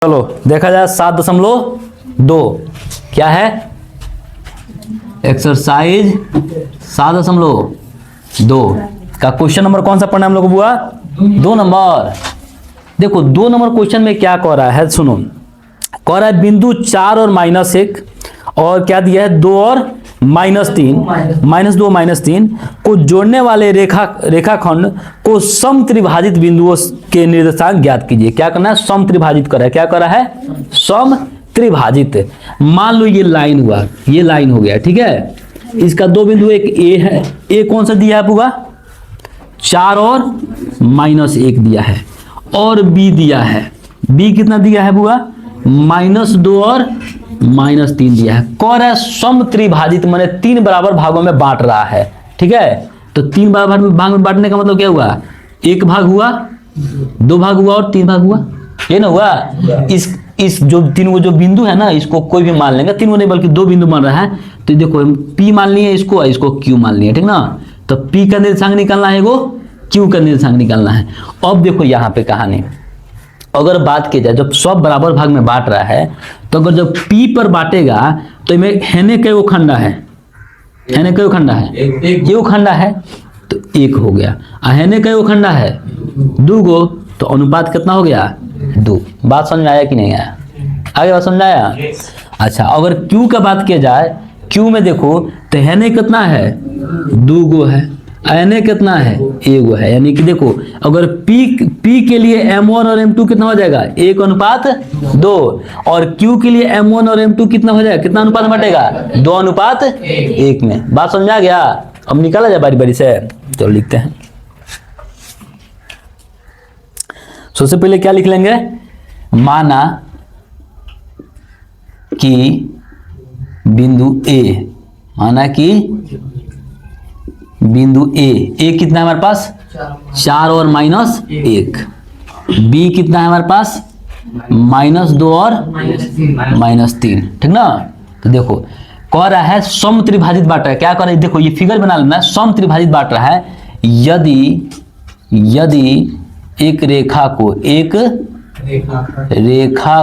चलो देखा जाए 7.2 क्या है एक्सरसाइज 7.2 का क्वेश्चन नंबर कौन सा पढ़ना हम लोग को बुआ 2 नंबर। देखो 2 नंबर क्वेश्चन में क्या कह रहा है, सुनो कह रहा है बिंदु 4 और -1 और क्या दिया है 2 और -3 -2 -3 को जोड़ने वाले रेखाखंड को सम त्रिभाजित बिंदुओं के निर्देशांक ज्ञात कीजिए। क्या करना है, सम त्रिभाजित कर रहा है। क्या कर रहा है, सम त्रिभाजित। मान लो ये लाइन हुआ, ये लाइन हो गया, ठीक है। इसका 2 बिंदु, एक ए है, ए कौन सा दिया है पूरा 4 और -1 दिया है, और बी दिया है, बी कितना दिया है बुआ -2 और -3 दिया है। कह रहा है सम त्रिभाजित माने 3 बराबर भागों में बांट रहा है, ठीक है। तो 3 बराबर भाग में बांटने का मतलब क्या हुआ, 1 भाग हुआ, 2 भाग हुआ और 3 भाग हुआ, ये ना हुआ। इस जो 3 जो बिंदु है ना, इसको कोई भी मान लेंगे, 3 नहीं बल्कि 2 बिंदु मान रहा है। तो देखो P मान लिए इसको Q मान लिए, ठीक ना। तो P का निर्देशांक निकालना है, वो Q का निर्देशांक निकालना है। अब देखो यहाँ पे कहानी, अगर बात की जाए जब सब बराबर भाग में बांट रहा है, तो अगर जब P पर बांटेगा तो इनमें हेने कई खंडा है, हेने कई खंडा है, एक खंडा है तो 1 हो गया, हेने कई खंडा है 2 गो, तो अनुपात कितना हो गया 2। बात समझ में आया कि नहीं आया, आगे बात समझ आया। अच्छा अगर Q का बात किया जाए, Q में देखो तो हेने कितना है 2 गो है, एने कितना है 1 गो है, यानी कि देखो अगर P के लिए M1 और M2 कितना हो जाएगा 1:2, और Q के लिए M1 और M2 कितना हो जाएगा, कितना अनुपात बटेगा 2:1 में। बात समझ आ गया। अब निकाला जाए बारी बारी से, तो लिखते हैं। सबसे पहले क्या लिख लेंगे, माना कि बिंदु A, माना कि बिंदु ए कितना है हमारे पास 4 और -1, बी कितना है हमारे पास -2 और -3, ठीक ना। तो देखो कह रहा है सम त्रिभाजित बांट रहा है। क्या कर रहा है, देखो ये फिगर बना लेना, सम त्रिभाजित बांट रहा है। यदि एक रेखा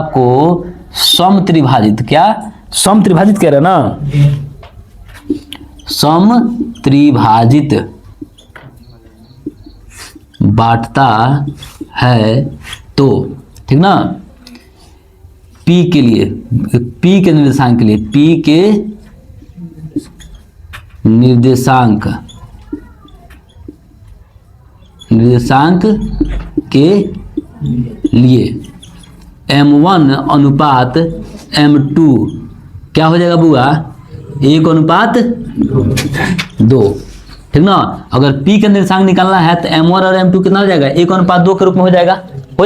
को सम त्रिभाजित, क्या सम त्रिभाजित कह रहा है ना, सम त्रिभाजित बांटता है तो, ठीक ना, P के लिए, P के निर्देशांक के लिए, P के निर्देशांक के लिए M1 अनुपात M2 क्या हो जाएगा बुआ 1:2, ठीक ना। अगर P का निर्देशांक निकालना है तो M1 और M2 कितना हो जाएगा 1:2 के रूप में हो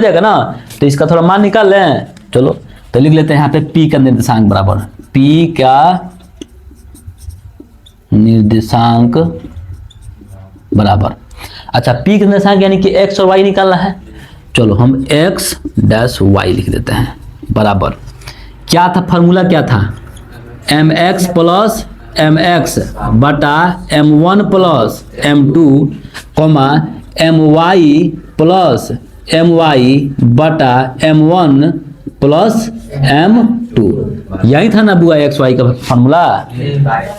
जाएगा ना। तो इसका थोड़ा मान निकाल लें, चलो तो लिख लेते हैं यहाँ पे P का निर्देशांक बराबर, P का निर्देशांक बराबर, अच्छा P का निर्देशांक यानी कि X और Y निकालना है। चलो हम X-Y लिख देते हैं बराबर, क्या था फॉर्मूला, क्या था mx प्लस mx बटा m1 plus m2 comma my plus my बटा m1 प्लस m2, यही था ना बुआ एक्स वाई का फॉर्मूला,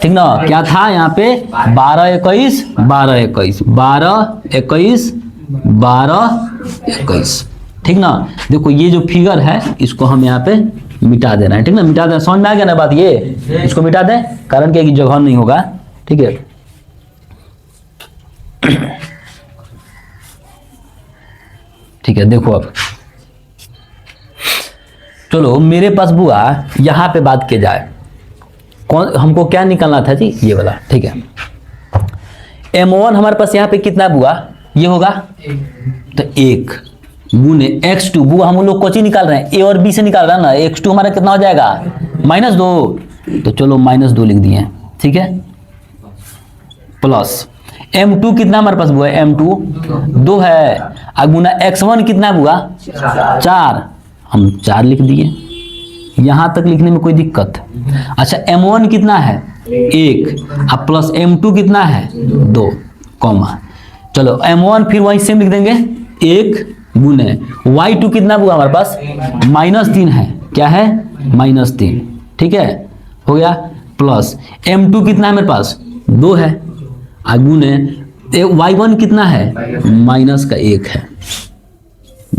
ठीक ना। क्या था यहाँ पे 12 21 12 21 12 21 12 21, ठीक ना। देखो ये जो फिगर है इसको हम यहाँ पे मिटा देना है, ठीक ना, मिटा देना। समझ में आ गया ना बात, ये इसको मिटा दें, कारण क्या कि जगह नहीं होगा, ठीक है। ठीक है देखो अब चलो मेरे पास बुआ यहां पे बात की जाए, कौन हमको क्या निकालना था जी, ये वाला, ठीक है। M1 हमारे पास यहाँ पे कितना बुआ, ये होगा तो 1 गुने x2, बुआ हम लोग कोची निकाल रहे हैं A और B से निकाल रहे हैं ना, x2 हमारा कितना हो जाएगा -2, तो चलो -2 लिख दिए, ठीक है, प्लस M2 कितना हमारे पास बुआ M2 2 है, गुना x1 कितना बुआ 4, हम 4 लिख दिए, यहां तक लिखने में कोई दिक्कत। अच्छा M1 कितना है 1, अब प्लस M2 कितना है 2, कॉमा, चलो M1 फिर वहीं सेम लिख देंगे 1 गुने y2 कितना हुआ हमारे पास -3 है, क्या है -3, ठीक है हो गया, प्लस m2 कितना है मेरे पास 2 है, गुने y1 कितना है -1 है,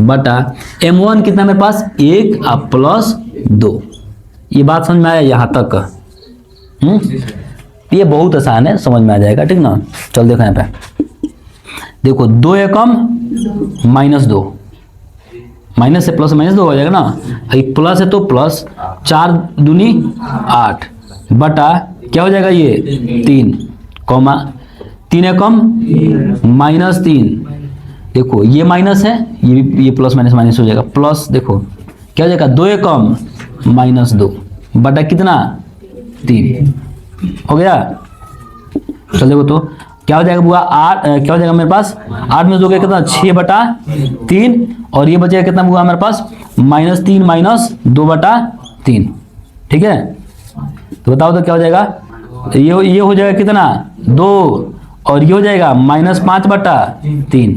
बटा m1 कितना मेरे पास 1 और प्लस 2। ये बात समझ में आया यहाँ तक? ये बहुत आसान है, समझ में आ जाएगा, ठीक ना। चल देखो यहाँ पे, देखो 2 एकम -2, माइनस से प्लस -2 हो जाएगा ना, प्लस है तो प्लस 4 दूनी 8 बटा क्या हो जाएगा ये 3 कॉमा 3 एकम -3, देखो ये माइनस है, ये प्लस माइनस हो जाएगा, प्लस देखो क्या हो जाएगा 2 एकम -2 बटा कितना 3 हो गया। चल देखो तो क्या हो जाएगा बुआ 8, क्या हो जाएगा मेरे पास 8 में 2 के कितना 6 बटा 3, और ये बचेगा कितना बुआ मेरे पास -3 -2 बटा 3, ठीक है। तो बताओ तो क्या हो जाएगा, ये हो जाएगा कितना 2, और ये हो जाएगा -5 बटा 3।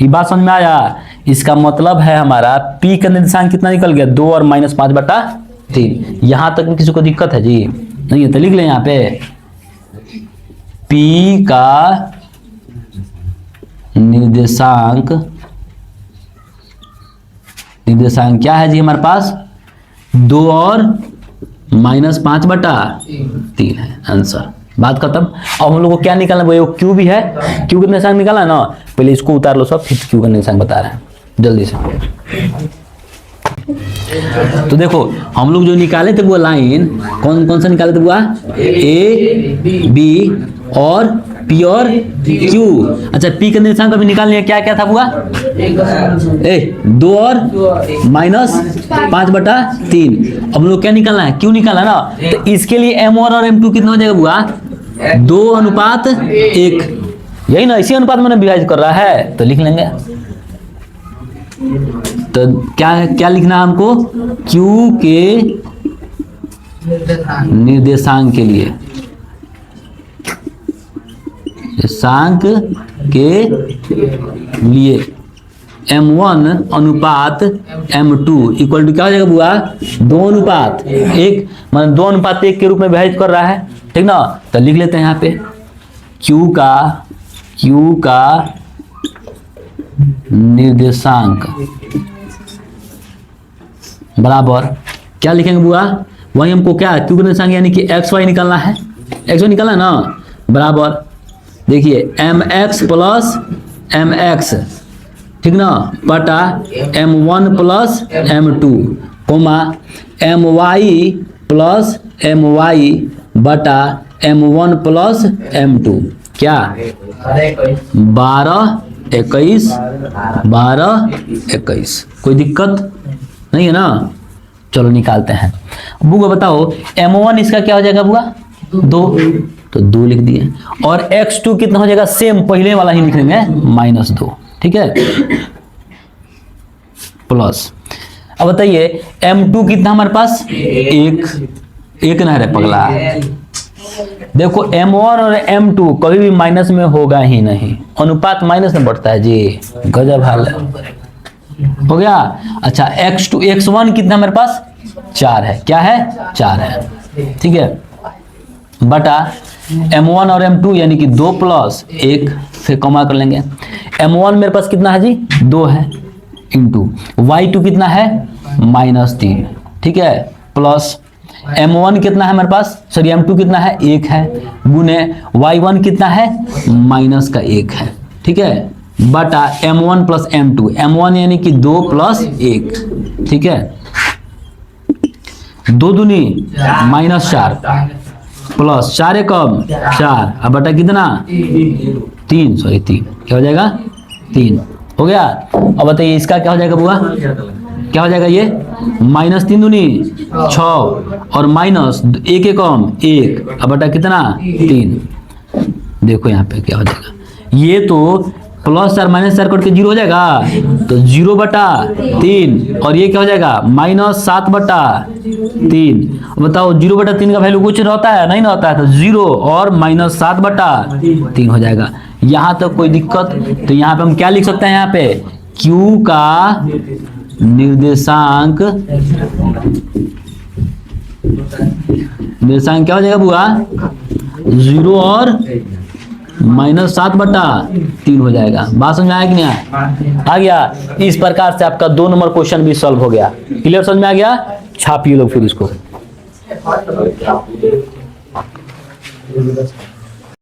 ये बात समझ में आया? इसका मतलब है हमारा P का निर्देशांक कितना निकल गया 2 और -5 बटा 3। यहां तक में किसी को दिक्कत है जी? नहीं है तो लिख लें यहाँ पे P का निर्देशांक क्या है जी हमारे पास 2 और -5 बटा 3 है आंसर। बात खत्म। अब हम लोग को क्या निकालना है, वो Q भी है, Q का निर्देशांक निकाला है ना, पहले इसको उतार लो सब, फिर Q का निर्देशांक बता रहे हैं जल्दी से। तो देखो हम लोग जो निकाले थे वो लाइन कौन सा निकाले थे वो A B और P और Q। अच्छा P का निर्देशांक अभी निकाल लिया, क्या क्या था बुआ 2 और -5 बटा 3। अब हम लोग क्या निकालना है Q निकालना ना, तो इसके लिए M1 और M2 कितना हो जाएगा बुआ 2:1, यही ना, इसी अनुपात में विभाजित कर रहा है, तो लिख लेंगे। तो क्या लिखना है हमको Q के निर्देशांक के लिए, निर्देशांक के लिए M1 अनुपात M2 इक्वल टू क्या हो जाएगा बुआ 2:1, मतलब 2:1 के रूप में विभाजित कर रहा है, ठीक ना। तो लिख लेते हैं यहाँ पे Q का निर्देशांक बराबर क्या लिखेंगे बुआ, वही हमको क्या Q का निर्देशांक यानी कि XY निकालना है, XY निकालना है ना, बराबर देखिए mx प्लस mx, ठीक ना, बटा m1 plus m2 comma my plus my बटा m1 प्लस m2, क्या 12 21, कोई दिक्कत नहीं है ना। चलो निकालते हैं। बुआ बताओ m1 इसका क्या हो जाएगा बुआ 2, तो 2 लिख दिए, और x2 कितना हो जाएगा, सेम पहले वाला ही लिख लेंगे -2, ठीक है, प्लस। अब बताइए m2 कितना हमारे पास 1 ना रहे पगला। देखो m1 और m2 कभी भी माइनस में होगा ही नहीं, अनुपात माइनस में बढ़ता है जी, गजब हाल है, हो गया। अच्छा x1 कितना मेरे पास 4 है, क्या है 4 है, ठीक है, बटा m1 और m2 यानी कि 2 + 1, फिर कमा कर लेंगे। m1 मेरे पास कितना है जी 2 है, इंटू y2 कितना है -3, ठीक है, प्लस m1 कितना है मेरे पास, सॉरी m2 कितना है 1 है, गुने y1 कितना है -1 है, ठीक है, बटा m1 + m2, m1 यानी कि 2 + 1, ठीक है, 2 दूनी -4 प्लस 4 एकम 4, अब बटा कितना 3, सॉरी 3, क्या हो जाएगा 3 हो गया। अब बताइए इसका क्या हो जाएगा बुआ, क्या हो जाएगा ये -3 दूनी 6 और -1 एकम 1, अब बटा कितना 3। देखो यहाँ पे क्या हो जाएगा, ये तो +4 -4 करके 0 हो जाएगा, तो 0/3, और ये क्या हो जाएगा -7/3। बताओ 0/3 का वैल्यू कुछ रहता है, नहीं रहता है, तो 0 और -7/3 हो जाएगा। यहाँ तक कोई दिक्कत, तो यहाँ पे हम क्या लिख सकते हैं, यहाँ पे क्यू का निर्देशांक क्या हो जाएगा बुआ? 0 और -7/3 हो जाएगा। बात समझ में आया कि नहीं आया? आ गया। इस प्रकार से आपका 2 नंबर क्वेश्चन भी सॉल्व हो गया। क्लियर, समझ में आ गया? छापिए लोग फिर इसको।